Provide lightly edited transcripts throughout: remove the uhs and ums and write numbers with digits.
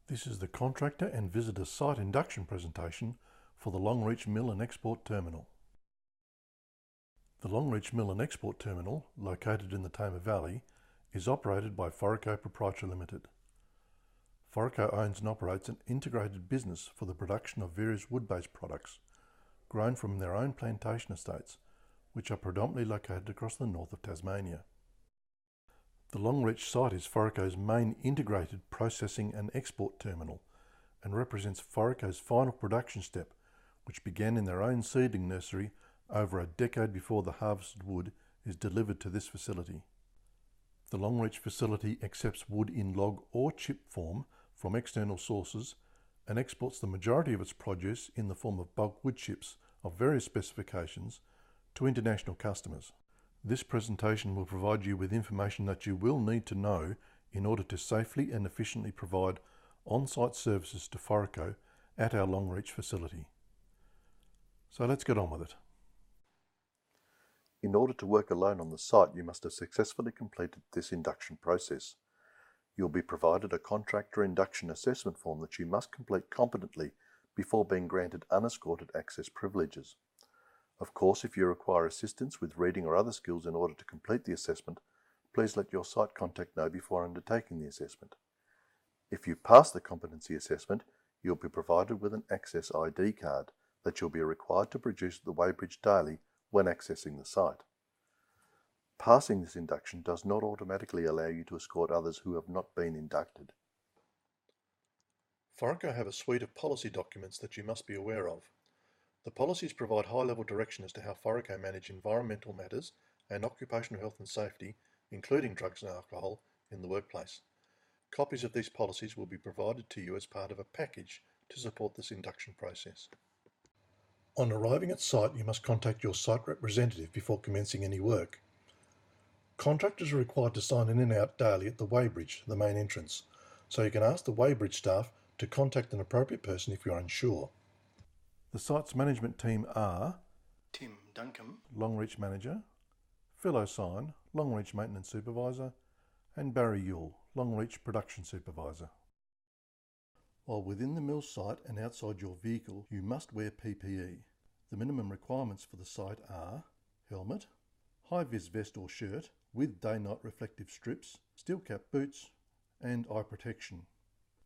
This is the Contractor and Visitor Site Induction presentation for the Longreach Mill and Export Terminal. The Longreach Mill and Export Terminal, located in the Tamar Valley, is operated by Foraco Proprietary Limited. Foraco owns and operates an integrated business for the production of various wood-based products grown from their own plantation estates, which are predominantly located across the north of Tasmania. The Longreach site is Foraco's main integrated processing and export terminal and represents Foraco's final production step, which began in their own seedling nursery over a decade before the harvested wood is delivered to this facility. The Longreach facility accepts wood in log or chip form from external sources and exports the majority of its produce in the form of bulk wood chips of various specifications to international customers. This presentation will provide you with information that you will need to know in order to safely and efficiently provide on-site services to Foraco at our Longreach facility. So let's get on with it. In order to work alone on the site, you must have successfully completed this induction process. You'll be provided a contractor induction assessment form that you must complete competently before being granted unescorted access privileges. Of course, if you require assistance with reading or other skills in order to complete the assessment, please let your site contact know before undertaking the assessment. If you pass the competency assessment, you'll be provided with an Access ID card that you'll be required to produce at the weighbridge daily when accessing the site. Passing this induction does not automatically allow you to escort others who have not been inducted. Foraco have a suite of policy documents that you must be aware of. The policies provide high-level direction as to how Foraco manage environmental matters and occupational health and safety, including drugs and alcohol, in the workplace. Copies of these policies will be provided to you as part of a package to support this induction process. On arriving at site, you must contact your site representative before commencing any work. Contractors are required to sign in and out daily at the weighbridge, the main entrance, so you can ask the weighbridge staff to contact an appropriate person if you're unsure. The site's management team are Tim Duncombe, Longreach Manager, Phil O'Sign, Longreach Maintenance Supervisor, and Barry Yule, Longreach Production Supervisor. While within the mill site and outside your vehicle, you must wear PPE. The minimum requirements for the site are helmet, high-vis vest or shirt with day-night reflective strips, steel-cap boots, and eye protection.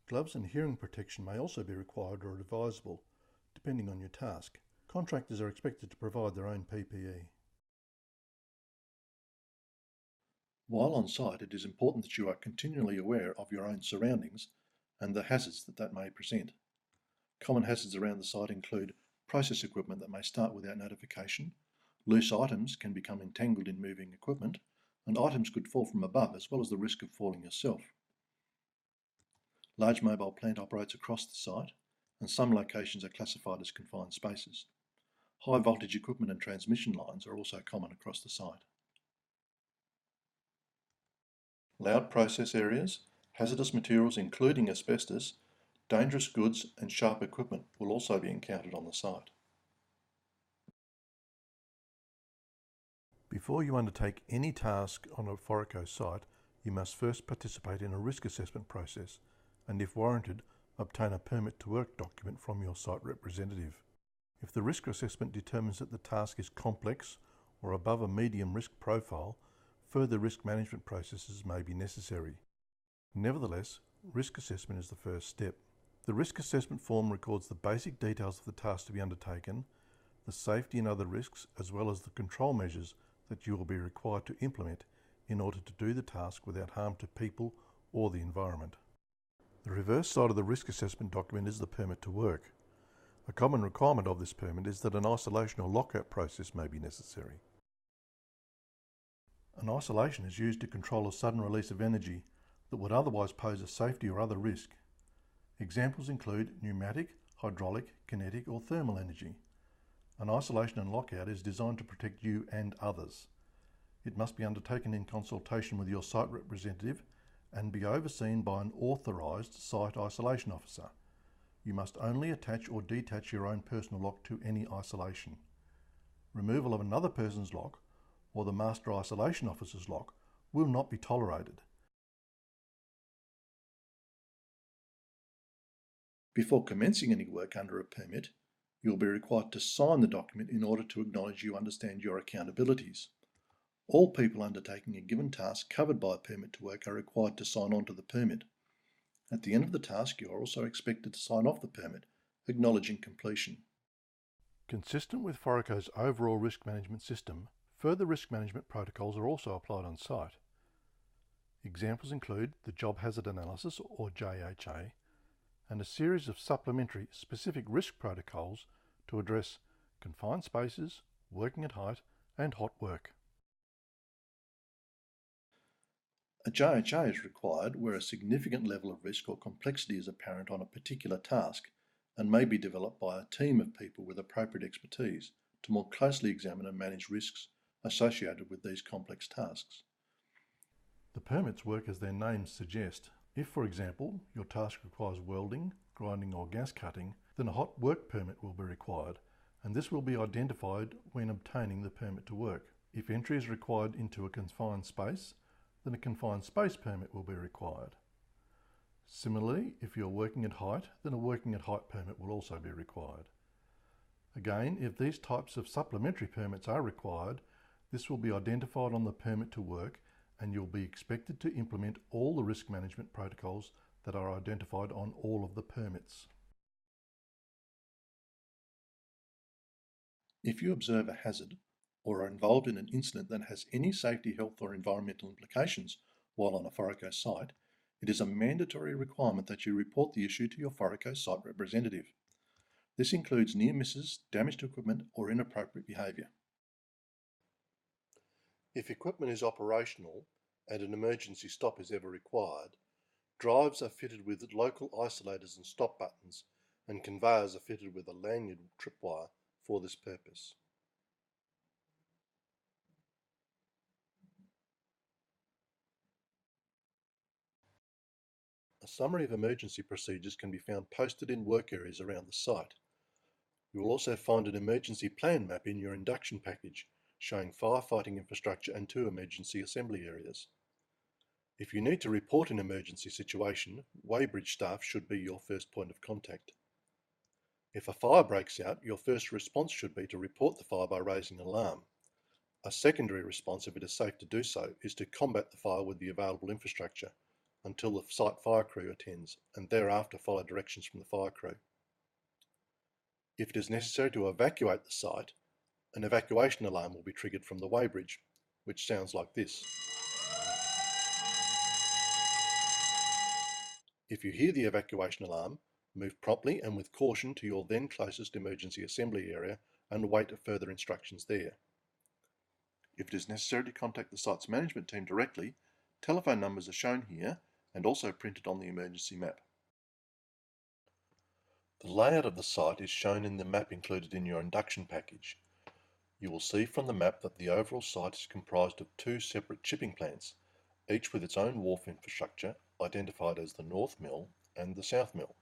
Gloves and hearing protection may also be required or advisable, depending on your task. Contractors are expected to provide their own PPE. While on site, it is important that you are continually aware of your own surroundings and the hazards that may present. Common hazards around the site include process equipment that may start without notification, loose items can become entangled in moving equipment, and items could fall from above as well as the risk of falling yourself. Large mobile plant operates across the site, and some locations are classified as confined spaces. High voltage equipment and transmission lines are also common across the site. Loud process areas, hazardous materials including asbestos, dangerous goods and sharp equipment will also be encountered on the site. Before you undertake any task on a Foraco site, you must first participate in a risk assessment process and, if warranted, obtain a permit to work document from your site representative. If the risk assessment determines that the task is complex or above a medium risk profile, further risk management processes may be necessary. Nevertheless, risk assessment is the first step. The risk assessment form records the basic details of the task to be undertaken, the safety and other risks, as well as the control measures that you will be required to implement in order to do the task without harm to people or the environment. The reverse side of the risk assessment document is the permit to work. A common requirement of this permit is that an isolation or lockout process may be necessary. An isolation is used to control a sudden release of energy that would otherwise pose a safety or other risk. Examples include pneumatic, hydraulic, kinetic or thermal energy. An isolation and lockout is designed to protect you and others. It must be undertaken in consultation with your site representative and be overseen by an authorised site isolation officer. You must only attach or detach your own personal lock to any isolation. Removal of another person's lock or the master isolation officer's lock will not be tolerated. Before commencing any work under a permit, you will be required to sign the document in order to acknowledge you understand your accountabilities. All people undertaking a given task covered by a permit to work are required to sign on to the permit. At the end of the task, you are also expected to sign off the permit, acknowledging completion. Consistent with Foraco's overall risk management system, further risk management protocols are also applied on site. Examples include the Job Hazard Analysis, or JHA, and a series of supplementary specific risk protocols to address confined spaces, working at height, and hot work. A JHA is required where a significant level of risk or complexity is apparent on a particular task and may be developed by a team of people with appropriate expertise to more closely examine and manage risks associated with these complex tasks. The permits work as their names suggest. If, for example, your task requires welding, grinding or gas cutting, then a hot work permit will be required, and this will be identified when obtaining the permit to work. If entry is required into a confined space, then a confined space permit will be required. Similarly, if you're working at height, then a working at height permit will also be required. Again, if these types of supplementary permits are required, this will be identified on the permit to work, and you'll be expected to implement all the risk management protocols that are identified on all of the permits. If you observe a hazard or are involved in an incident that has any safety, health or environmental implications while on a Foraco site, it is a mandatory requirement that you report the issue to your Foraco site representative. This includes near misses, damage to equipment or inappropriate behaviour. If equipment is operational and an emergency stop is ever required, drives are fitted with local isolators and stop buttons, and conveyors are fitted with a lanyard tripwire for this purpose. A summary of emergency procedures can be found posted in work areas around the site. You will also find an emergency plan map in your induction package, showing firefighting infrastructure and 2 emergency assembly areas. If you need to report an emergency situation, weighbridge staff should be your first point of contact. If a fire breaks out, your first response should be to report the fire by raising an alarm. A secondary response, if it is safe to do so, is to combat the fire with the available infrastructure until the site fire crew attends, and thereafter follow directions from the fire crew. If it is necessary to evacuate the site, an evacuation alarm will be triggered from the weighbridge, which sounds like this. If you hear the evacuation alarm, move promptly and with caution to your then closest emergency assembly area and wait for further instructions there. If it is necessary to contact the site's management team directly, telephone numbers are shown here and also printed on the emergency map. The layout of the site is shown in the map included in your induction package. You will see from the map that the overall site is comprised of 2 separate chipping plants, each with its own wharf infrastructure, identified as the North Mill and the South Mill.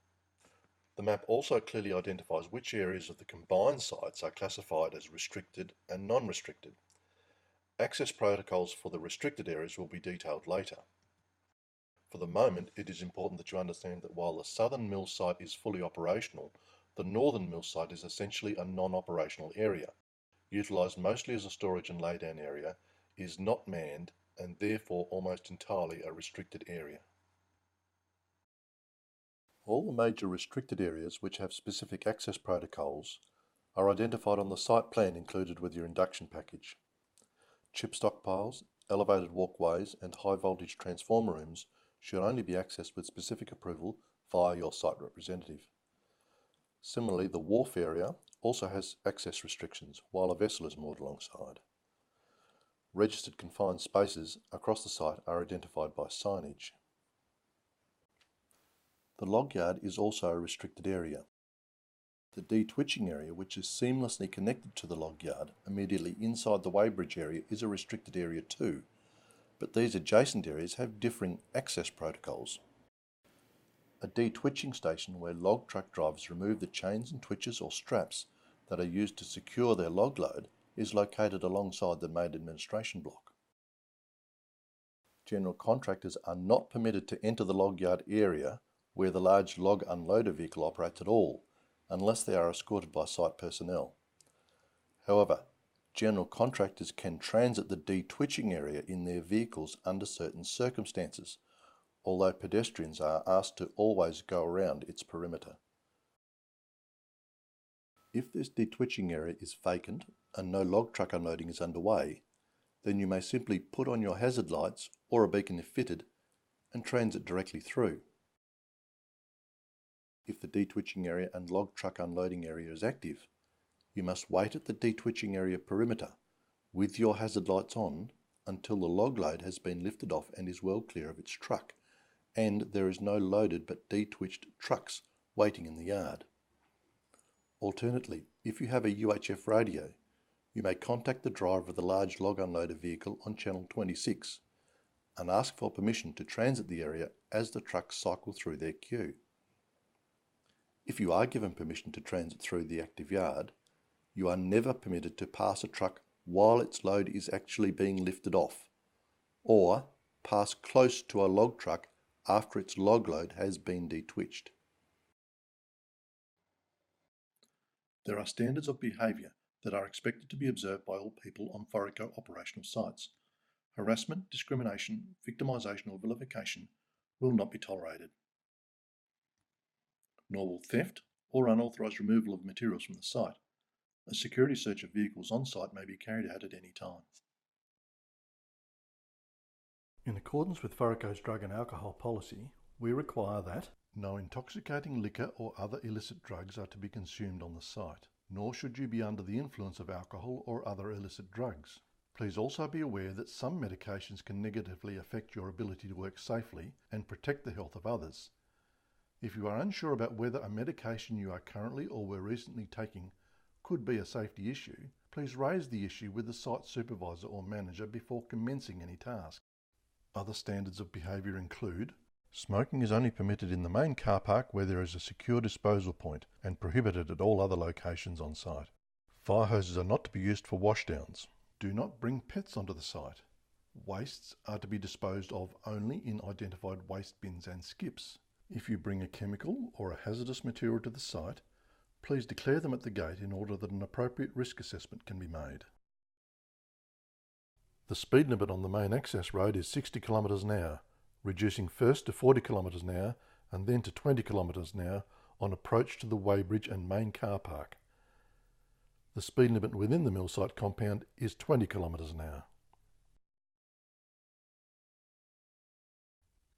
The map also clearly identifies which areas of the combined sites are classified as restricted and non-restricted. Access protocols for the restricted areas will be detailed later. For the moment, it is important that you understand that while the southern mill site is fully operational, the northern mill site is essentially a non-operational area, utilised mostly as a storage and laydown area, is not manned, and therefore almost entirely a restricted area. All the major restricted areas which have specific access protocols are identified on the site plan included with your induction package. Chip stockpiles, elevated walkways and high voltage transformer rooms should only be accessed with specific approval via your site representative. Similarly, the wharf area also has access restrictions while a vessel is moored alongside. Registered confined spaces across the site are identified by signage. The log yard is also a restricted area. The de-twitching area, which is seamlessly connected to the log yard immediately inside the weighbridge area, is a restricted area too, but these adjacent areas have differing access protocols. A de-twitching station where log truck drivers remove the chains and twitches or straps that are used to secure their log load is located alongside the main administration block. General contractors are not permitted to enter the log yard area where the large log unloader vehicle operates at all, unless they are escorted by site personnel. However, general contractors can transit the detwitching area in their vehicles under certain circumstances, although pedestrians are asked to always go around its perimeter. If this detwitching area is vacant and no log truck unloading is underway, then you may simply put on your hazard lights or a beacon if fitted and transit directly through. If the detwitching area and log truck unloading area is active, you must wait at the detwitching area perimeter with your hazard lights on until the log load has been lifted off and is well clear of its truck, and there is no loaded but detwitched trucks waiting in the yard. Alternately, if you have a UHF radio, you may contact the driver of the large log unloader vehicle on channel 26 and ask for permission to transit the area as the trucks cycle through their queue. If you are given permission to transit through the active yard, you are never permitted to pass a truck while its load is actually being lifted off, or pass close to a log truck after its log load has been detwitched. There are standards of behaviour that are expected to be observed by all people on Foraco operational sites. Harassment, discrimination, victimisation or vilification will not be tolerated. Nor will theft or unauthorised removal of materials from the site. A security search of vehicles on site may be carried out at any time. In accordance with Foraco's drug and alcohol policy, we require that no intoxicating liquor or other illicit drugs are to be consumed on the site, nor should you be under the influence of alcohol or other illicit drugs. Please also be aware that some medications can negatively affect your ability to work safely and protect the health of others. If you are unsure about whether a medication you are currently or were recently taking could be a safety issue, please raise the issue with the site supervisor or manager before commencing any task. Other standards of behaviour include: smoking is only permitted in the main car park where there is a secure disposal point and prohibited at all other locations on site. Fire hoses are not to be used for washdowns. Do not bring pets onto the site. Wastes are to be disposed of only in identified waste bins and skips. If you bring a chemical or a hazardous material to the site, please declare them at the gate in order that an appropriate risk assessment can be made. The speed limit on the main access road is 60 km an hour, reducing first to 40 km an hour and then to 20 km an hour on approach to the weighbridge and main car park. The speed limit within the mill site compound is 20 km an hour.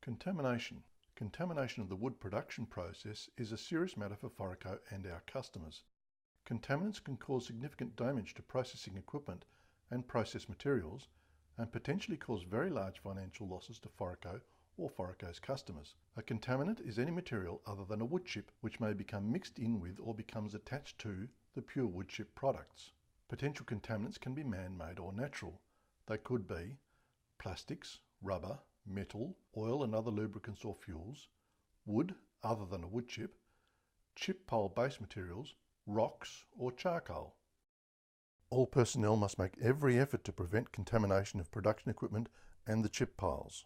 Contamination. Contamination of the wood production process is a serious matter for Foraco and our customers. Contaminants can cause significant damage to processing equipment and process materials and potentially cause very large financial losses to Foraco or Foraco's customers. A contaminant is any material other than a wood chip which may become mixed in with or becomes attached to the pure wood chip products. Potential contaminants can be man-made or natural. They could be plastics, rubber, metal, oil and other lubricants or fuels, wood other than a wood chip pile base materials, rocks or charcoal. All personnel must make every effort to prevent contamination of production equipment and the chip piles.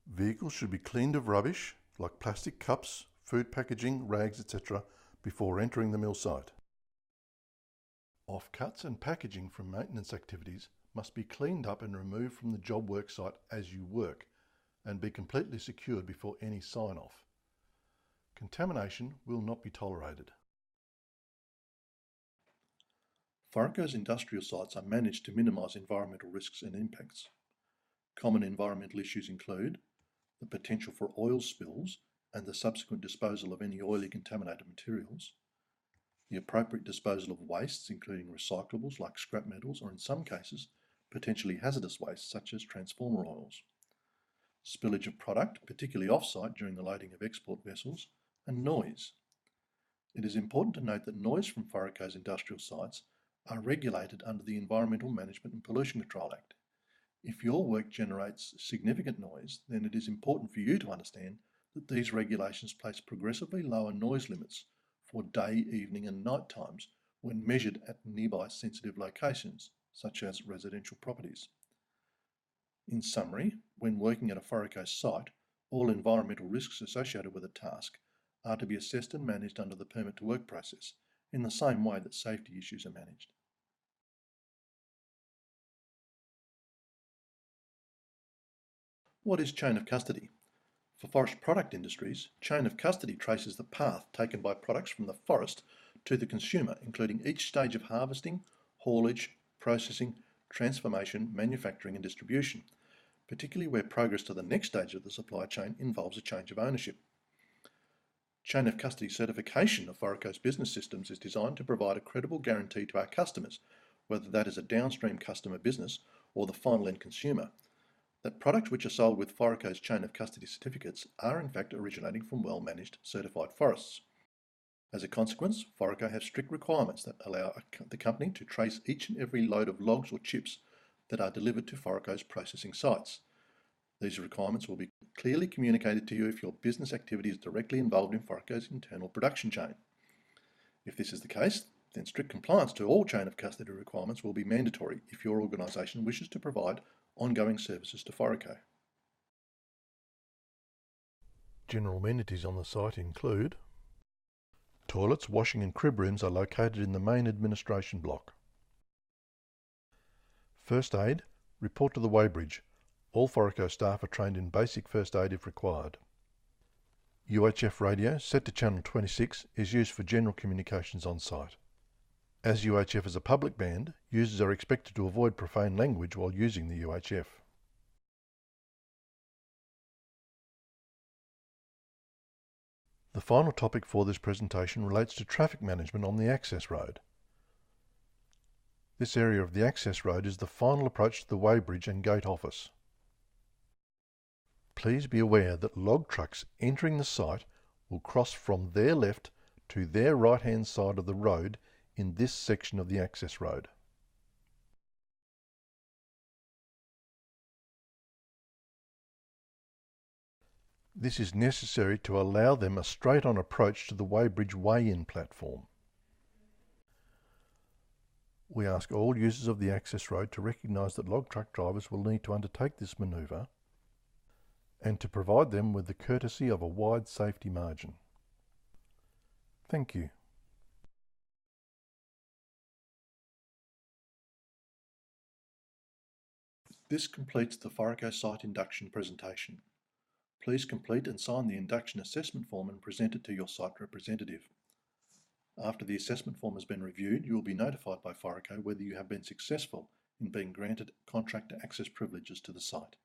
Vehicles should be cleaned of rubbish like plastic cups, food packaging, rags, etc. before entering the mill site. Offcuts and packaging from maintenance activities must be cleaned up and removed from the job work site as you work and be completely secured before any sign-off. Contamination will not be tolerated. Foraco's industrial sites are managed to minimise environmental risks and impacts. Common environmental issues include the potential for oil spills and the subsequent disposal of any oily contaminated materials, the appropriate disposal of wastes including recyclables like scrap metals or in some cases potentially hazardous wastes such as transformer oils, spillage of product, particularly off-site during the loading of export vessels, and noise. It is important to note that noise from Foraco's industrial sites are regulated under the Environmental Management and Pollution Control Act. If your work generates significant noise, then it is important for you to understand that these regulations place progressively lower noise limits for day, evening and night times when measured at nearby sensitive locations, such as residential properties. In summary, when working at a Foraco site, All environmental risks associated with a task are to be assessed and managed under the permit to work process in the same way that safety issues are managed. What is chain of custody? For forest product industries, chain of custody traces the path taken by products from the forest to the consumer, including each stage of harvesting, haulage, processing, transformation, manufacturing and distribution, particularly where progress to the next stage of the supply chain involves a change of ownership. Chain of custody certification of Foraco's business systems is designed to provide a credible guarantee to our customers, whether that is a downstream customer business or the final end consumer, that products which are sold with Foraco's chain of custody certificates are in fact originating from well-managed certified forests. As a consequence, Foraco has strict requirements that allow the company to trace each and every load of logs or chips that are delivered to Foraco's processing sites. These requirements will be clearly communicated to you if your business activity is directly involved in Foraco's internal production chain. If this is the case, then strict compliance to all chain of custody requirements will be mandatory if your organisation wishes to provide ongoing services to Foraco. General amenities on the site include toilets, washing and crib rooms are located in the main administration block. First aid, report to the weighbridge. All Foraco staff are trained in basic first aid if required. UHF radio, set to channel 26, is used for general communications on site. As UHF is a public band, users are expected to avoid profane language while using the UHF. The final topic for this presentation relates to traffic management on the access road. This area of the access road is the final approach to the weighbridge and gate office. Please be aware that log trucks entering the site will cross from their left to their right-hand side of the road in this section of the access road. This is necessary to allow them a straight-on approach to the weighbridge weigh-in platform. We ask all users of the access road to recognise that log truck drivers will need to undertake this manoeuvre and to provide them with the courtesy of a wide safety margin. Thank you. This completes the Foraco site induction presentation. Please complete and sign the induction assessment form and present it to your site representative. After the assessment form has been reviewed, you will be notified by Foraco whether you have been successful in being granted contractor access privileges to the site.